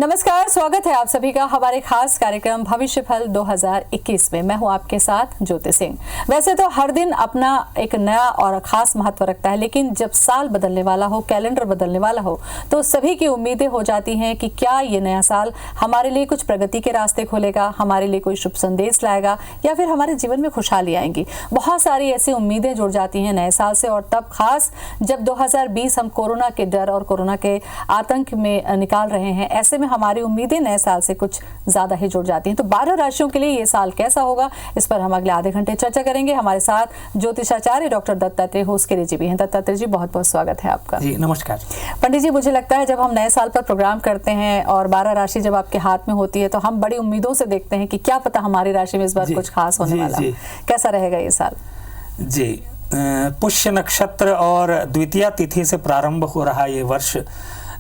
नमस्कार, स्वागत है आप सभी का हमारे खास कार्यक्रम भविष्य फल 2021 में। मैं हूं आपके साथ ज्योति सिंह। वैसे तो हर दिन अपना एक नया और खास महत्व रखता है, लेकिन जब साल बदलने वाला हो, कैलेंडर बदलने वाला हो, तो सभी की उम्मीदें हो जाती हैं कि क्या ये नया साल हमारे लिए कुछ प्रगति के रास्ते खोलेगा, हमारे लिए कोई शुभ संदेश लाएगा या फिर हमारे जीवन में खुशहाली आएंगी। बहुत सारी ऐसी उम्मीदें जुड़ जाती हैं नए साल से, और तब खास जब 2020 हम कोरोना के डर और कोरोना के आतंक में निकाल रहे हैं, ऐसे में हमारी उम्मीदें नए साल से कुछ ज्यादा ही जुड़ जाती हैं। तो 12 राशियों के लिए ये साल कैसा होगा, इस पर हम अगले आधे घंटे चर्चा करेंगे। हमारे साथ ज्योतिषाचार्य डॉक्टर दत्तात्रेय होसकेरे जी भी हैं। दत्तात्रेय जी, बहुत बहुत स्वागत है आपका। जी नमस्कार। पंडित जी, मुझे लगता है जब हम नए साल पर प्रोग्राम करते हैं और 12 राशि जब आपके हाथ में होती है तो हम बड़ी उम्मीदों से देखते हैं कि क्या पता हमारी राशि में इस बार कुछ खास होने वाला है। कैसा रहेगा ये साल? जी, पुष्य नक्षत्र और द्वितीया तिथि से प्रारंभ हो रहा ये वर्ष,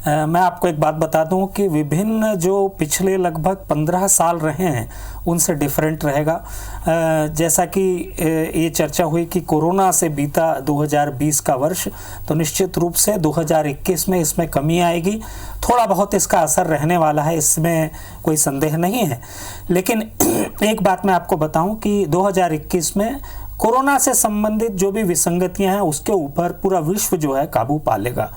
मैं आपको एक बात बता दूं कि विभिन्न जो पिछले लगभग 15 साल रहे हैं उनसे डिफरेंट रहेगा। जैसा कि ये चर्चा हुई कि कोरोना से बीता 2020 का वर्ष, तो निश्चित रूप से 2021 में इसमें कमी आएगी। थोड़ा बहुत इसका असर रहने वाला है, इसमें कोई संदेह नहीं है। लेकिन एक बात मैं आपको बताऊं कि 2021 में कोरोना से संबंधित जो भी विसंगतियां हैं उसके ऊपर पूरा विश्व जो है काबू पा लेगा।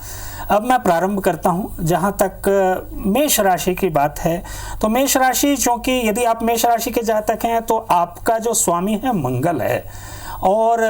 अब मैं प्रारंभ करता हूं, जहां तक मेष राशि की बात है तो मेष राशि, क्योंकि यदि आप मेष राशि के जातक हैं तो आपका जो स्वामी है मंगल है, और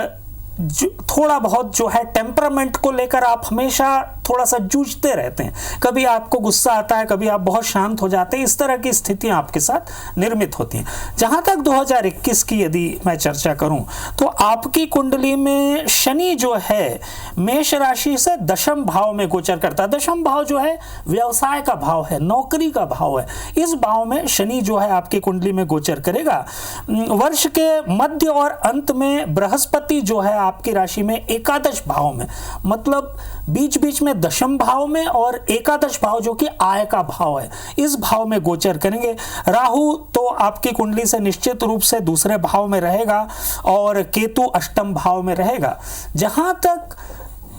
थोड़ा बहुत जो है टेम्परामेंट को लेकर आप हमेशा थोड़ा सा जूझते रहते हैं। कभी आपको गुस्सा आता है, कभी आप बहुत शांत हो जाते हैं। इस तरह की स्थितियां आपके साथ निर्मित होती हैं। जहां तक 2021 की यदि मैं चर्चा करूं तो आपकी कुंडली में शनि जो है मेष राशि से दशम भाव में गोचर करता है। दशम भाव जो है व्यवसाय का भाव है, नौकरी का भाव है। इस भाव में शनि जो है आपकी कुंडली में गोचर करेगा। वर्ष के मध्य और अंत में बृहस्पति जो है आपकी राशि में एकादश भाव में, मतलब बीच बीच में दशम भाव में और एकादश भाव जो कि आय का भाव है, इस भाव में गोचर करेंगे। राहु तो आपकी कुंडली से निश्चित रूप से दूसरे भाव में रहेगा और केतु अष्टम भाव में रहेगा। जहां तक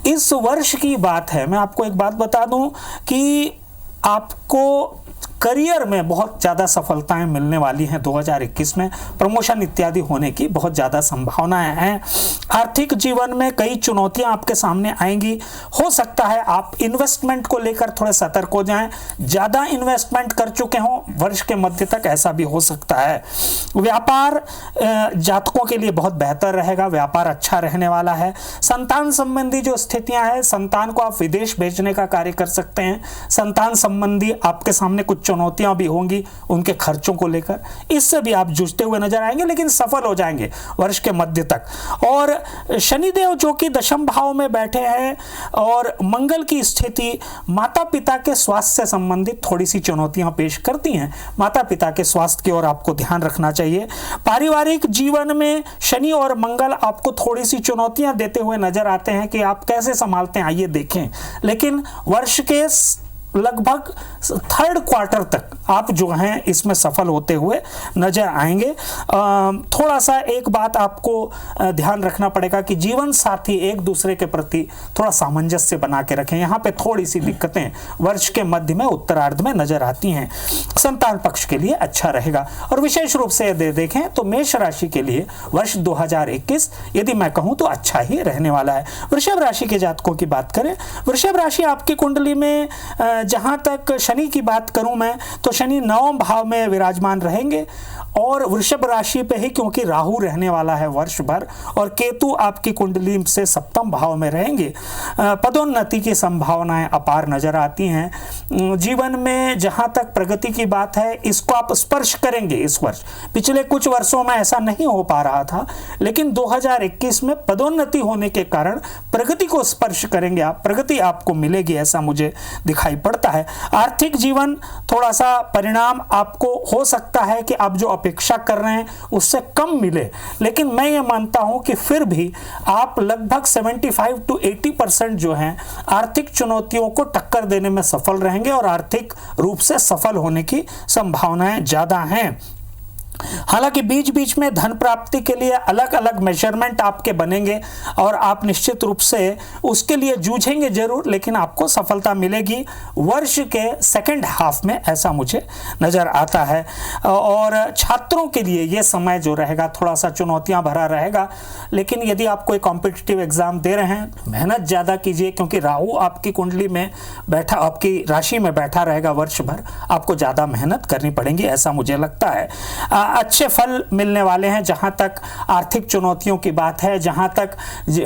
इस वर्ष की बात है, मैं आपको एक बात बता दूं कि आपको करियर में बहुत ज़्यादा सफलताएं मिलने वाली हैं। 2021 में प्रमोशन इत्यादि होने की बहुत ज़्यादा संभावनाएं हैं। आर्थिक जीवन में कई चुनौतियां आपके सामने आएंगी। हो सकता है आप इन्वेस्टमेंट को लेकर थोड़े सतर्क हो जाएं, ज़्यादा इन्वेस्टमेंट कर चुके हों वर्ष के मध्य तक, ऐसा भी हो सकता है। व्यापार जातकों के लिए बहुत बेहतर रहेगा, व्यापार अच्छा रहने वाला है। संतान संबंधी जो स्थितियां हैं, संतान को आप विदेश भेजने का कार्य कर सकते हैं। संतान संबंधी आपके सामने कुछ चुनौतियां भी होंगी उनके खर्चों को लेकर, इससे भी आप जूझते हुए नजर आएंगे, लेकिन सफल हो जाएंगे वर्ष के मध्य तक। और शनिदेव जो कि दशम भाव में बैठे हैं और मंगल की स्थिति माता पिता के स्वास्थ्य से संबंधित थोड़ी सी चुनौतियां पेश करती हैं। माता पिता के स्वास्थ्य की ओर आपको ध्यान रखना चाहिए। पारिवारिक जीवन में शनि और मंगल आपको थोड़ी सी चुनौतियां देते हुए नजर आते हैं कि आप कैसे संभालते हैं, आइए देखें। लेकिन वर्ष के लगभग थर्ड क्वार्टर तक आप जो हैं इसमें सफल होते हुए नजर आएंगे। थोड़ा सा एक बात आपको ध्यान रखना पड़ेगा कि जीवन साथी एक दूसरे के प्रति थोड़ा सामंजस्य बना के रखें। यहाँ पे थोड़ी सी दिक्कतें वर्ष के मध्य में, उत्तरार्ध में नजर आती हैं। संतान पक्ष के लिए अच्छा रहेगा। और विशेष रूप से देखें तो मेष राशि के लिए वर्ष 2021 यदि मैं कहूँ तो अच्छा ही रहने वाला है। वृषभ राशि के जातकों की बात करें, वृषभ राशि आपकी कुंडली में जहां तक शनि की बात करूं मैं तो शनि नवम भाव में विराजमान रहेंगे और वृषभ राशि पे ही, क्योंकि राहु रहने वाला है वर्ष भर, और केतु आपकी कुंडली से सप्तम भाव में रहेंगे। पदोन्नति की संभावनाएं अपार नजर आती हैं। जीवन में जहां तक प्रगति की बात है, इसको आप स्पर्श करेंगे इस वर्ष। पिछले कुछ वर्षों में ऐसा नहीं हो पा रहा था, लेकिन 2021 में पदोन्नति होने के कारण प्रगति को स्पर्श करेंगे आप, प्रगति आपको मिलेगी, ऐसा मुझे दिखाई पड़ता है। आर्थिक जीवन थोड़ा सा परिणाम आपको हो सकता है कि आप जो अपेक्षा कर रहे हैं उससे कम मिले, लेकिन मैं ये मानता हूं कि फिर भी आप लगभग 75 to 80% जो हैं आर्थिक चुनौतियों को टक्कर देने में सफल रहेंगे और आर्थिक रूप से सफल होने की संभावनाएं ज्यादा हैं। हालांकि बीच बीच में धन प्राप्ति के लिए अलग अलग मेजरमेंट आपके बनेंगे और आप निश्चित रूप से उसके लिए जूझेंगे जरूर, लेकिन आपको सफलता मिलेगी वर्ष के सेकंड हाफ में, ऐसा मुझे नज़र आता है। और छात्रों के लिए ये समय जो रहेगा थोड़ा सा चुनौतियां भरा रहेगा, लेकिन यदि आप कोई कॉम्पिटिटिव एग्जाम दे रहे हैं मेहनत ज़्यादा कीजिए, क्योंकि राहु आपकी कुंडली में बैठा, आपकी राशि में बैठा रहेगा वर्ष भर, आपको ज़्यादा मेहनत करनी पड़ेगी, ऐसा मुझे लगता है। अच्छे फल मिलने वाले हैं। जहां तक आर्थिक चुनौतियों की बात है, जहां तक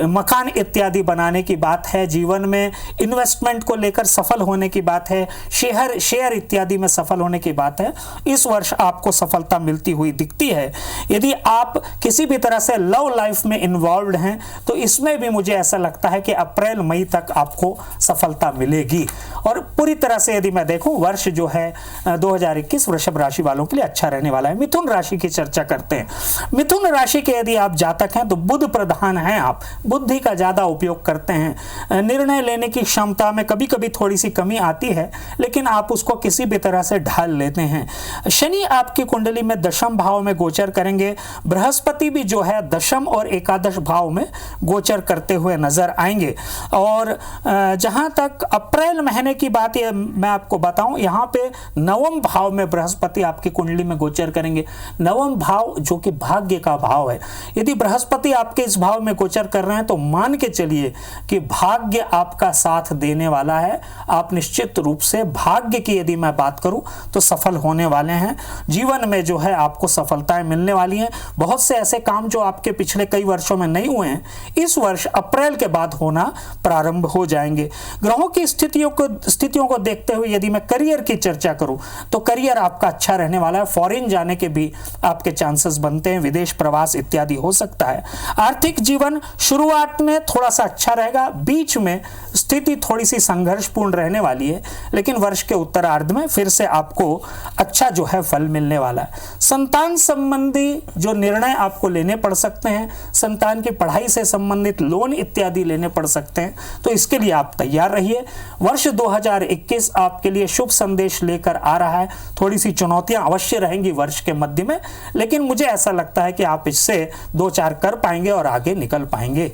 मकान इत्यादि बनाने की बात है, जीवन में इन्वेस्टमेंट को लेकर सफल होने की बात है, शेयर इत्यादि में सफल होने की बात है, इस वर्ष आपको सफलता मिलती हुई दिखती है। यदि आप किसी भी तरह से लव लाइफ में इन्वॉल्व्ड हैं तो इसमें भी मुझे ऐसा लगता है कि अप्रैल मई तक आपको सफलता मिलेगी। और पूरी तरह से यदि मैं देखूं वर्ष जो है 2021 वृषभ राशि वालों के लिए अच्छा रहने वाला है। मिथुन राशि की चर्चा करते हैं। मिथुन राशि के यदि आप जातक हैं तो बुध प्रधान हैं, आप बुद्धि का ज्यादा उपयोग करते हैं, निर्णय लेने की क्षमता में कभी कभी थोड़ी सी कमी आती है, लेकिन आप उसको किसी भी तरह से ढाल लेते हैं। शनि आपकी कुंडली में दशम भाव में गोचर करेंगे, बृहस्पति भी जो है दशम और एकादश भाव में गोचर करते हुए नजर आएंगे। और जहां तक अप्रैल महीने की बात है मैं आपको बताऊं, यहां पे नवम भाव में बृहस्पति आपकी कुंडली में गोचर करेंगे। नवम भाव जो कि भाग्य का भाव है, यदि बृहस्पति आपके इस भाव में गोचर कर रहे हैं तो मान के चलिए कि भाग्य आपका साथ देने वाला है। आप निश्चित रूप से भाग्य की यदि मैं बात करूं तो सफल होने वाले हैं। जीवन में जो है आपको सफलताएं मिलने वाली हैं। बहुत से ऐसे काम जो आपके पिछले कई वर्षों में नहीं हुए हैं, इस वर्ष अप्रैल के बाद होना प्रारंभ हो जाएंगे। ग्रहों की स्थितियों को देखते हुए यदि मैं करियर की चर्चा करूं तो करियर आपका अच्छा रहने वाला है। फॉरेन जाने के भी आपके चांसेस बनते हैं, विदेश प्रवास इत्यादि हो सकता है। आर्थिक जीवन शुरुआत में थोड़ा सा अच्छा रहेगा, बीच में स्थिति थोड़ी सी संघर्षपूर्ण रहने वाली है, लेकिन वर्ष के उत्तरार्ध में फिर से आपको अच्छा जो है फल मिलने वाला है। संतान संबंधी जो निर्णय आपको लेने पड़ सकते हैं, संतान की पढ़ाई से संबंधित लोन इत्यादि लेने पड़ सकते हैं, तो इसके लिए आप तैयार रहिए। वर्ष 2021 आपके लिए शुभ संदेश लेकर आ रहा है। थोड़ी सी चुनौतियां अवश्य रहेंगी वर्ष के मध्य में, लेकिन मुझे ऐसा लगता है कि आप इससे 2-4 कर पाएंगे और आगे निकल पाएंगे।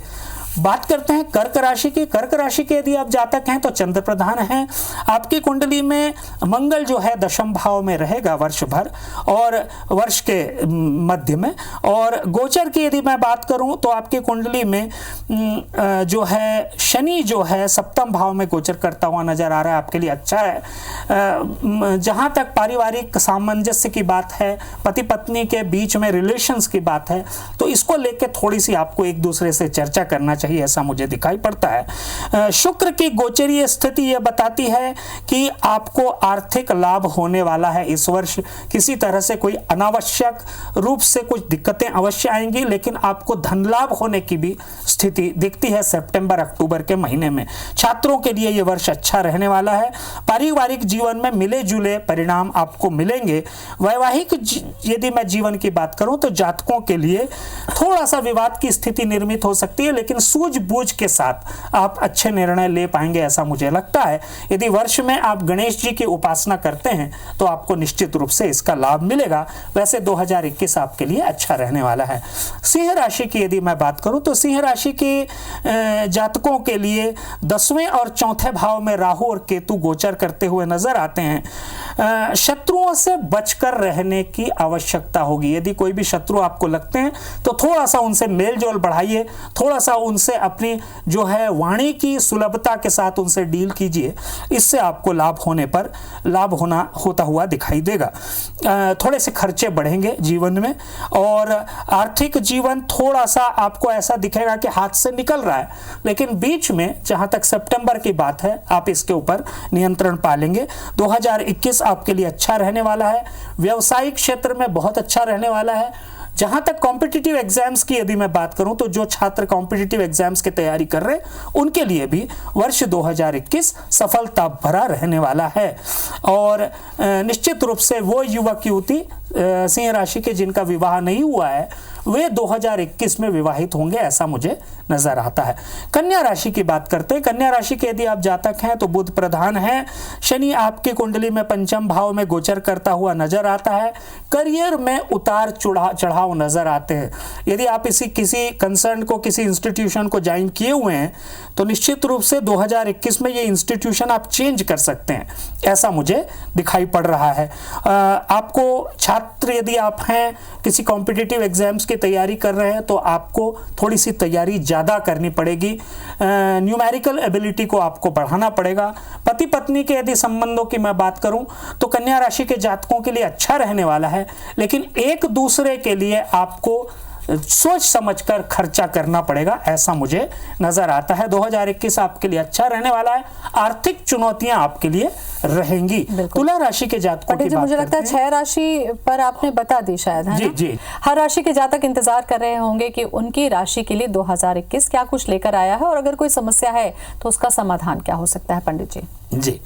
बात करते हैं कर्क राशि की। कर्क राशि के यदि आप जातक हैं तो चंद्र प्रधान हैं। आपकी कुंडली में मंगल जो है दशम भाव में रहेगा वर्ष भर और वर्ष के मध्य में। और गोचर की यदि मैं बात करूं तो आपकी कुंडली में जो है शनि जो है सप्तम भाव में गोचर करता हुआ नजर आ रहा है, आपके लिए अच्छा है। जहां तक पारिवारिक सामंजस्य की बात है, पति पत्नी के बीच में रिलेशंस की बात है, तो इसको लेकर थोड़ी सी आपको एक दूसरे से चर्चा करना चाहिए, ऐसा मुझे दिखाई पड़ता है। शुक्र की गोचरीय स्थिति यह बताती है कि आपको आर्थिक लाभ होने वाला है इस वर्ष। किसी तरह से कोई अनावश्यक रूप से कुछ दिक्कतें अवश्य आएंगी, लेकिन आपको धन लाभ होने की भी स्थिति दिखती है सितंबर अक्टूबर के महीने में। छात्रों के लिए यह वर्ष अच्छा रहने वाला है। पारिवारिक जीवन में मिले जुले परिणाम आपको मिलेंगे। वैवाहिक यदि मैं जीवन की बात करूं तो जातकों के लिए थोड़ा सा विवाद की स्थिति निर्मित हो सकती है, लेकिन सूझबूझ के साथ आप अच्छे निर्णय ले पाएंगे, ऐसा मुझे लगता है। यदि वर्ष में आप गणेश जी की उपासना करते हैं तो आपको निश्चित रूप से इसका लाभ मिलेगा। वैसे 2021 आपके लिए अच्छा रहने वाला है। सिंह राशि की यदि मैं बात करूं तो सिंह राशि के जातकों के लिए 10वें और 4थे भाव में राहु और केतु गोचर करते हुए नजर आते हैं। शत्रुओं से बचकर रहने की आवश्यकता होगी। यदि कोई भी शत्रु आपको लगते हैं तो थोड़ा सा उनसे मेल जोल बढ़ाइए, थोड़ा सा उनसे अपनी जो है वाणी की सुलभता के साथ उनसे डील कीजिए। इससे आपको लाभ होता हुआ दिखाई देगा। थोड़े से खर्चे बढ़ेंगे जीवन में और आर्थिक जीवन थोड़ा सा आपको ऐसा दिखेगा कि हाथ से निकल रहा है, लेकिन बीच में जहां तक सितंबर की बात है आप इसके ऊपर नियंत्रण पालेंगे। 2021 आपके लिए अच्छा रहने वाला है। व्यवसायिक क्षेत्र में बहुत अच्छा रहने वाला है। जहां तक कॉम्पिटिटिव एग्जाम्स की यदि मैं बात करूं तो जो छात्र कॉम्पिटिटिव एग्जाम्स की तैयारी कर रहे हैं उनके लिए भी वर्ष 2021 सफलता भरा रहने वाला है। और निश्चित रूप से वो युवक युवती सिंह राशि के जिनका विवाह नहीं हुआ है वे 2021 में विवाहित होंगे, ऐसा मुझे नजर आता है। कन्या राशि की बात करते हैं। कन्या राशि के यदि आप जातक हैं तो बुध प्रधान है। शनि आपकी कुंडली में पंचम भाव में गोचर करता हुआ नजर आता है। करियर में उतार चढ़ाव नजर आते हैं। यदि आप किसी कंसर्न को, किसी इंस्टीट्यूशन को ज्वाइन किए हुए हैं तो निश्चित रूप से 2021 में ये इंस्टीट्यूशन आप चेंज कर सकते हैं, ऐसा मुझे दिखाई पड़ रहा है। आपको छात्र यदि आप हैं, किसी कॉम्पिटिटिव एग्जाम्स की तैयारी कर रहे हैं तो आपको थोड़ी सी तैयारी ज़्यादा करनी पड़ेगी। न्यूमेरिकल एबिलिटी को आपको बढ़ाना पड़ेगा। पति पत्नी के यदि संबंधों की मैं बात करूं तो कन्या राशि के जातकों के लिए अच्छा रहने वाला है, लेकिन एक दूसरे के लिए आपको सोच समझकर खर्चा करना पड़ेगा, ऐसा मुझे नजर आता है। 2021 आपके लिए अच्छा रहने वाला है। आर्थिक चुनौतियां आपके लिए रहेंगी। तुला राशि के जातकों की बात मुझे लगता है 6 राशि पर आपने बता दी शायद, है जी ना? जी। हर राशि के जातक इंतजार कर रहे होंगे कि उनकी राशि के लिए 2021 क्या कुछ लेकर आया है, और अगर कोई समस्या है तो उसका समाधान क्या हो सकता है पंडित जी? जी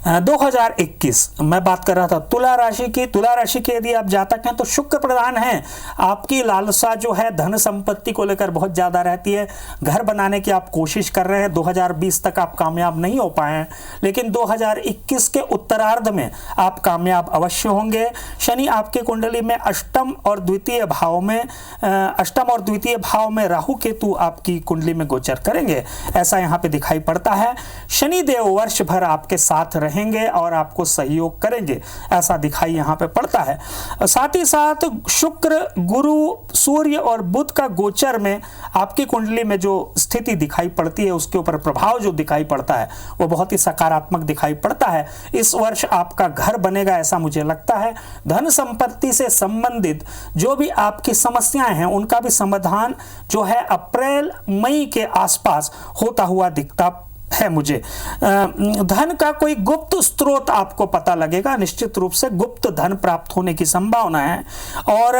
2021 मैं बात कर रहा था तुला राशि की। तुला राशि के यदि आप जातक हैं तो शुक्र प्रधान हैं। आपकी लालसा जो है धन संपत्ति को लेकर बहुत ज्यादा रहती है। घर बनाने की आप कोशिश कर रहे हैं, 2020 तक आप कामयाब नहीं हो पाए हैं, लेकिन 2021 के उत्तरार्ध में आप कामयाब अवश्य होंगे। शनि आपके कुंडली में अष्टम और द्वितीय भाव में राहु केतु आपकी कुंडली में गोचर करेंगे, ऐसा यहाँ पे दिखाई पड़ता है। शनि देव वर्ष भर आपके साथ रहेंगे और आपको सहयोग करेंगे, ऐसा दिखाई यहाँ पे पड़ता है। साथ ही साथ शुक्र, गुरु, सूर्य और बुध का गोचर में आपकी कुंडली में जो स्थिति दिखाई पड़ती है, उसके ऊपर प्रभाव जो दिखाई पड़ता है वो बहुत ही सकारात्मक दिखाई पड़ता है। इस वर्ष आपका घर बनेगा, ऐसा मुझे लगता है। धन संपत्ति से संबंधित जो भी आपकी समस्याएं हैं उनका भी समाधान जो है अप्रैल मई के आसपास होता हुआ दिखता है मुझे। धन का कोई गुप्त स्रोत आपको पता लगेगा, निश्चित रूप से गुप्त धन प्राप्त होने की संभावना है। और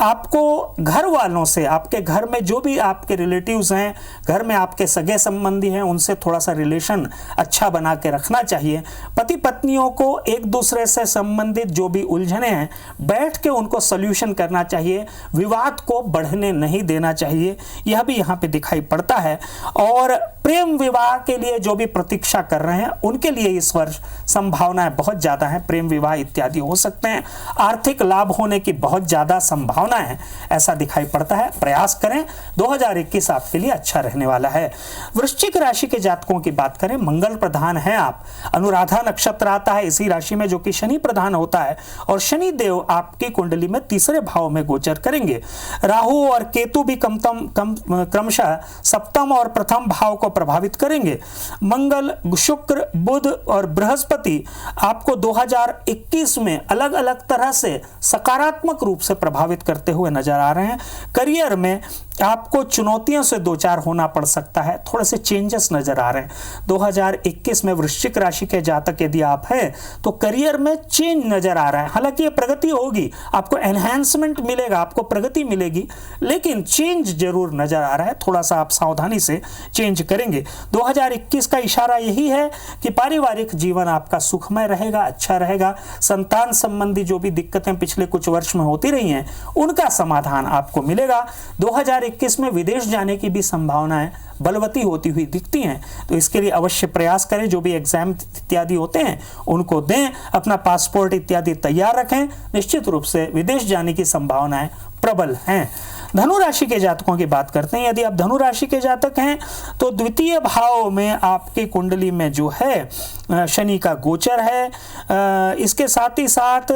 आपको घर वालों से, आपके घर में जो भी आपके रिलेटिव्स हैं, घर में आपके सगे संबंधी हैं, उनसे थोड़ा सा रिलेशन अच्छा बना के रखना चाहिए। पति पत्नियों को एक दूसरे से संबंधित जो भी उलझने हैं बैठ के उनको सोल्यूशन करना चाहिए, विवाद को बढ़ने नहीं देना चाहिए, यह भी यहाँ पे दिखाई पड़ता है। और प्रेम विवाह के लिए जो भी प्रतीक्षा कर रहे हैं उनके लिए इस वर्ष संभावनाएं बहुत ज्यादा हैं, प्रेम विवाह इत्यादि हो सकते हैं। आर्थिक लाभ होने की बहुत ज्यादा संभावना है, ऐसा दिखाई पड़ता है। प्रयास करें, 2021 आपके लिए अच्छा रहने वाला है। वृश्चिक राशि के जातकों की बात करें, मंगल प्रधान है आप। अनुराधा नक्षत्र आता है इसी राशि में जो कि शनि प्रधान होता है, और शनि देव आपकी कुंडली में तीसरे भाव में गोचर करेंगे। राहु और केतु भी क्रमशः सप्तम और प्रथम भाव को प्रभावित करेंगे। मंगल, शुक्र, बुध और बृहस्पति आपको 2021 में अलग अलग तरह से सकारात्मक रूप से प्रभावित करते हुए नजर आ रहे हैं। करियर में आपको चुनौतियों से दो चार होना पड़ सकता है, थोड़े से चेंजेस नजर आ रहे हैं। 2021 में वृश्चिक राशि के जातक यदि आप हैं तो करियर में चेंज नजर आ रहा है। हालांकि ये प्रगति होगी, आपको एनहांसमेंट मिलेगा, आपको प्रगति मिलेगी, लेकिन चेंज जरूर नजर आ रहा है। थोड़ा सा आप सावधानी से चेंज करेंगे। 2021 का इशारा यही है कि पारिवारिक जीवन आपका सुखमय रहेगा, अच्छा रहेगा। संतान संबंधी जो भी दिक्कतें पिछले कुछ वर्ष में होती रही हैं उनका समाधान आपको मिलेगा। 2021 में विदेश जाने की भी संभावनाएं बलवती होती हुई दिखती हैं, तो इसके लिए अवश्य प्रयास करें। जो भी एग्जाम इत्यादि होते हैं उनको दें, अपना पासपोर्ट इत्यादि तैयार रखें। निश्चित रूप से विदेश जाने की संभावनाएं प्रबल हैं। धनु राशि के जातकों की बात करते हैं। यदि आप धनु राशि के जातक हैं तो द्वितीय भाव में आपकी कुंडली में जो है शनि का गोचर है। इसके साथ ही साथ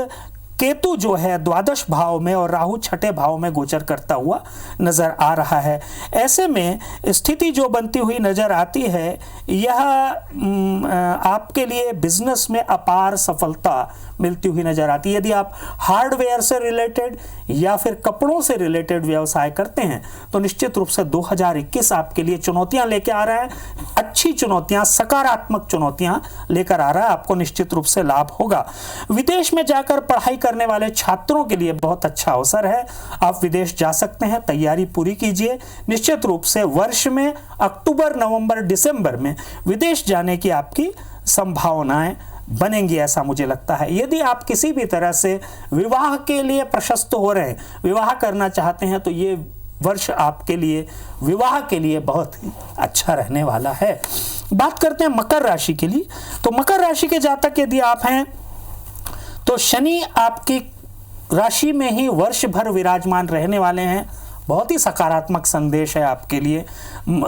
केतु जो है द्वादश भाव में और राहु छठे भाव में गोचर करता हुआ नजर आ रहा है। ऐसे में स्थिति जो बनती हुई नजर आती है, यह आपके लिए बिजनेस में अपार सफलता मिलती हुई नजर आती है। यदि आप हार्डवेयर से रिलेटेड या फिर कपड़ों से रिलेटेड व्यवसाय करते हैं तो निश्चित रूप से 2021 आपके लिए चुनौतियां लेके आ रहा है। अच्छी चुनौतियां, सकारात्मक चुनौतियां लेकर आ रहा है, आपको निश्चित रूप से लाभ होगा। विदेश में जाकर पढ़ाई करने वाले छात्रों के लिए बहुत अच्छा अवसर है, आप विदेश जा सकते हैं, तैयारी पूरी कीजिए। निश्चित रूप से वर्ष में अक्टूबर, नवंबर, दिसंबर में विदेश जाने की आपकी संभावनाएं बनेंगी, ऐसा मुझे लगता है। यदि आप किसी भी तरह से विवाह के लिए प्रशस्त हो रहे हैं, विवाह करना चाहते हैं, तो ये वर्ष आपके लिए विवाह के लिए बहुत ही अच्छा रहने वाला है। बात करते हैं मकर राशि के लिए। तो मकर राशि के जातक यदि आप हैं तो शनि आपकी राशि में ही वर्ष भर विराजमान रहने वाले हैं। बहुत ही सकारात्मक संदेश है आपके लिए।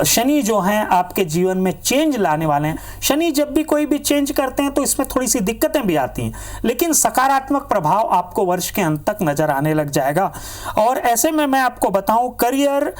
शनि जो हैं आपके जीवन में चेंज लाने वाले हैं। शनि जब भी कोई भी चेंज करते हैं तो इसमें थोड़ी सी दिक्कतें भी आती हैं, लेकिन सकारात्मक प्रभाव आपको वर्ष के अंत तक नजर आने लग जाएगा। और ऐसे में मैं आपको बताऊं, करियर,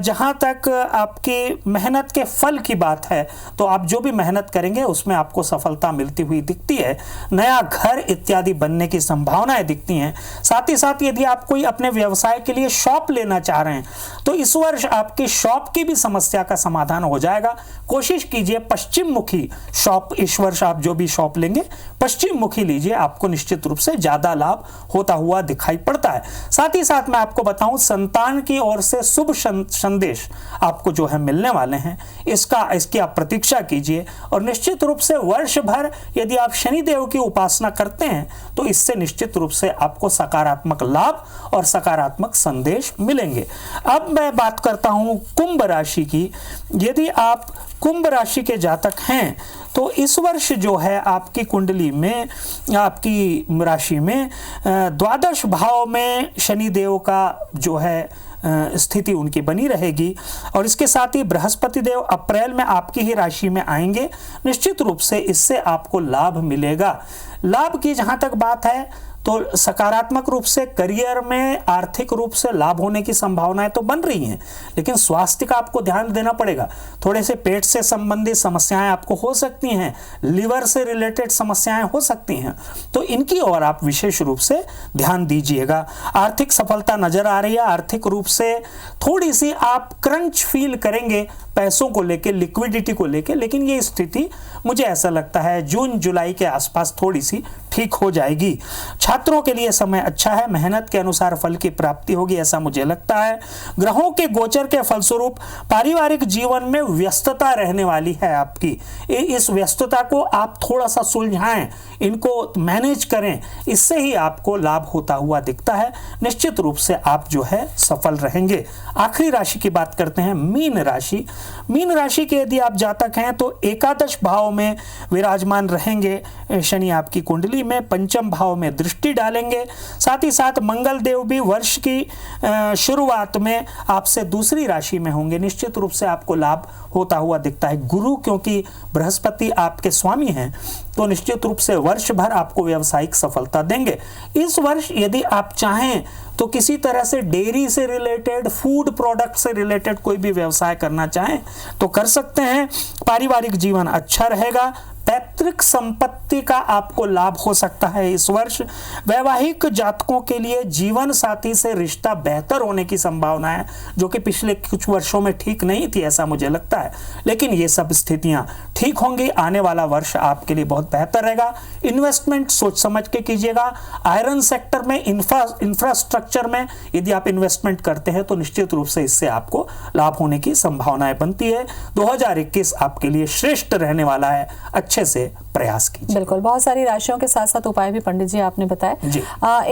जहां तक आपकी मेहनत के फल की बात है, तो आप जो भी मेहनत करेंगे उसमें आपको सफलता मिलती हुई दिखती है। नया घर इत्यादि बनने की संभावनाएं दिखती हैं। साथ ही साथ यदि आप कोई अपने व्यवसाय के लिए शॉप लेना चाह रहे हैं तो इस वर्ष आपकी शॉप की भी समस्या का समाधान हो जाएगा। कोशिश कीजिए पश्चिम मुखी शॉप, इस वर्ष आप जो भी शॉप लेंगे पश्चिम मुखी लीजिए, आपको निश्चित रूप से ज्यादा लाभ होता हुआ दिखाई पड़ता है। साथ ही साथ मैं आपको बताऊं, संतान की ओर से शुभ संदेश आपको जो है मिलने वाले हैं, इसकी आप प्रतीक्षा कीजिए। और निश्चित रूप से वर्ष भर यदि आप शनिदेव की उपासना करते हैं तो इससे निश्चित रूप से आपको सकारात्मक लाभ और सकारात्मक संदेश मिलेंगे। अब मैं बात करता हूं कुंभ राशि की। यदि आप कुंभ राशि के जातक हैं तो इस वर्ष जो है आपकी कुंडली में, आपकी राशि में द्वादश भाव में शनिदेव का जो है स्थिति उनकी बनी रहेगी। और इसके साथ ही बृहस्पति देव अप्रैल में आपकी ही राशि में आएंगे। निश्चित रूप से इससे आपको लाभ मिलेगा। लाभ की जहां तक बात है तो सकारात्मक रूप से करियर में आर्थिक रूप से लाभ होने की संभावनाएं तो बन रही हैं, लेकिन स्वास्थ्य का आपको ध्यान देना पड़ेगा। थोड़े से पेट से संबंधित समस्याएं आपको हो सकती हैं, लिवर से रिलेटेड समस्याएं हो सकती हैं, तो इनकी ओर आप विशेष रूप से ध्यान दीजिएगा। आर्थिक सफलता नजर आ रही है। आर्थिक रूप से थोड़ी सी आप क्रंच फील करेंगे पैसों को लेके, लिक्विडिटी को लेके, लेकिन ये स्थिति मुझे ऐसा लगता है जून जुलाई के आसपास थोड़ी सी ठीक हो जाएगी। छात्रों के लिए समय अच्छा है, मेहनत के अनुसार फल की प्राप्ति होगी, ऐसा मुझे लगता है। ग्रहों के गोचर के फलस्वरूप पारिवारिक जीवन में व्यस्तता रहने वाली है आपकी। इस व्यस्तता को आप थोड़ा सा सुलझाएं, इनको मैनेज करें, इससे ही आपको लाभ होता हुआ दिखता है। निश्चित रूप से आप जो है सफल रहेंगे। आखिरी राशि की बात करते हैं, मीन राशि। मीन राशि के यदि आप जातक हैं तो एकादश भाव में विराजमान रहेंगे शनि आपकी कुंडली में, पंचम भाव में दृष्टि डालेंगे। साथ ही साथ मंगल देव भी वर्ष की शुरुआत में आपसे दूसरी राशि में होंगे। निश्चित रूप से आपको लाभ होता हुआ दिखता है। गुरु क्योंकि बृहस्पति आपके स्वामी हैं तो निश्चित रूप से वर्ष भर आपको व्यावसायिक सफलता देंगे। इस वर्ष यदि आप चाहें तो किसी तरह से डेयरी से रिलेटेड, फूड प्रोडक्ट से रिलेटेड कोई भी व्यवसाय करना चाहें तो कर सकते हैं। पारिवारिक जीवन अच्छा रहेगा। पैतृक संपत्ति का आपको लाभ हो सकता है इस वर्ष। वैवाहिक जातकों के लिए जीवन साथी से रिश्ता बेहतर होने की संभावना है, जो कि पिछले कुछ वर्षों में ठीक नहीं थी, ऐसा मुझे लगता है, लेकिन ये सब स्थितियां ठीक होंगी। आने वाला वर्ष आपके लिए बहुत बेहतर रहेगा। इन्वेस्टमेंट सोच समझ के कीजिएगा। आयरन सेक्टर में, इंफ्रास्ट्रक्चर में यदि आप इन्वेस्टमेंट करते हैं तो निश्चित रूप से इससे आपको लाभ होने की संभावनाएं बनती है। 2021 आपके लिए श्रेष्ठ रहने वाला है। अच्छे से प्रयास कीजिए। बिल्कुल, बहुत सारी राशियों के साथ साथ उपाय भी पंडित जी आपने बताए।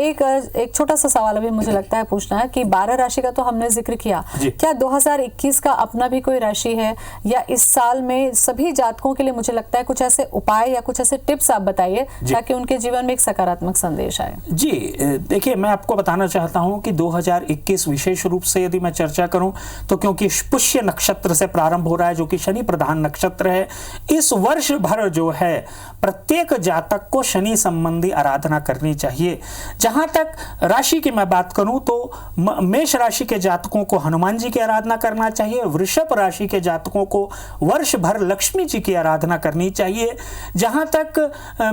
एक छोटा सा सवाल अभी मुझे लगता है पूछना है कि 12 राशि का तो हमने जिक्र किया, क्या 2021 का अपना भी कोई राशि है, या इस साल में सभी जातकों के लिए मुझे लगता है कुछ ऐसे उपाय या कुछ ऐसे टिप्स आप बताइए ताकि उनके जीवन में एक सकारात्मक संदेश आए। जी देखिए, मैं आपको बताना चाहता हूं कि 2021 विशेष रूप से यदि मैं चर्चा करूं तो क्योंकि पुष्य नक्षत्र से प्रारंभ हो रहा है, जो कि शनि प्रधान नक्षत्र है, इस वर्ष भर जो है प्रत्येक जातक को शनि संबंधी आराधना करनी चाहिए। जहां तक राशि की मैं बात करूं तो मेष राशि के जातकों को हनुमान जी की आराधना करना चाहिए। वृषभ राशि के जातकों को वर्ष भर लक्ष्मी जी की आराधना करनी चाहिए। जहां तक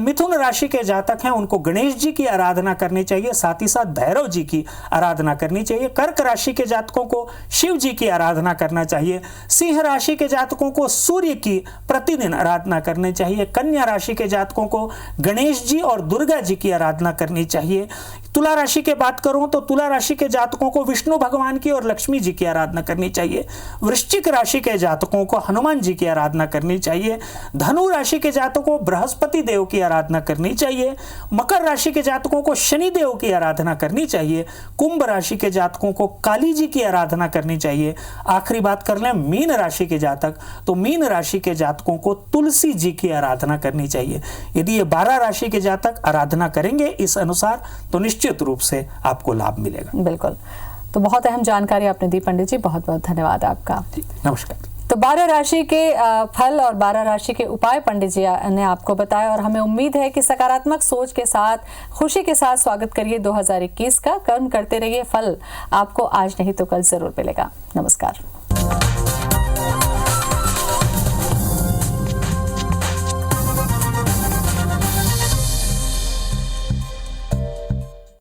मिथुन राशि के जातक हैं उनको गणेश जी की आराधना करनी चाहिए, साथ ही साथ भैरव जी की आराधना करनी चाहिए। कर्क राशि के जातकों को शिव जी की आराधना करना चाहिए। सिंह राशि के जातकों को सूर्य की प्रतिदिन आराधना करनी चाहिए। चाहिए। कन्या राशि के जातकों को गणेश जी और दुर्गा जी की आराधना करनी चाहिए। तुला राशि की बात करूं तो तुला राशि के जातकों को विष्णु भगवान की और लक्ष्मी जी की आराधना करनी चाहिए। वृश्चिक राशि के जातकों को हनुमान जी की आराधना करनी चाहिए। धनु राशि के जातकों को बृहस्पति देव की आराधना करनी चाहिए। मकर राशि के जातकों को शनि देव की आराधना करनी चाहिए। कुंभ राशि के जातकों को काली जी की आराधना करनी चाहिए। आखिरी बात कर लें मीन राशि के जातक, तो मीन राशि के जातकों को तुलसी जी की आराधना करनी चाहिए। यदि ये 12 राशि के जातक आराधना करेंगे इस अनुसार तो निश्चित रूप से आपको लाभ मिलेगा। बिल्कुल, तो बहुत अहम जानकारी आपने दी पंडित जी, बहुत बहुत धन्यवाद आपका। नमस्कार। तो 12 राशि के फल और 12 राशि के उपाय पंडित जी ने आपको बताया और हमें उम्मीद है कि सकारात्मक सोच के साथ, खुशी के साथ स्वागत करिए 2021 का। कर्म करते रहिए, फल आपको आज नहीं तो कल जरूर मिलेगा। नमस्कार।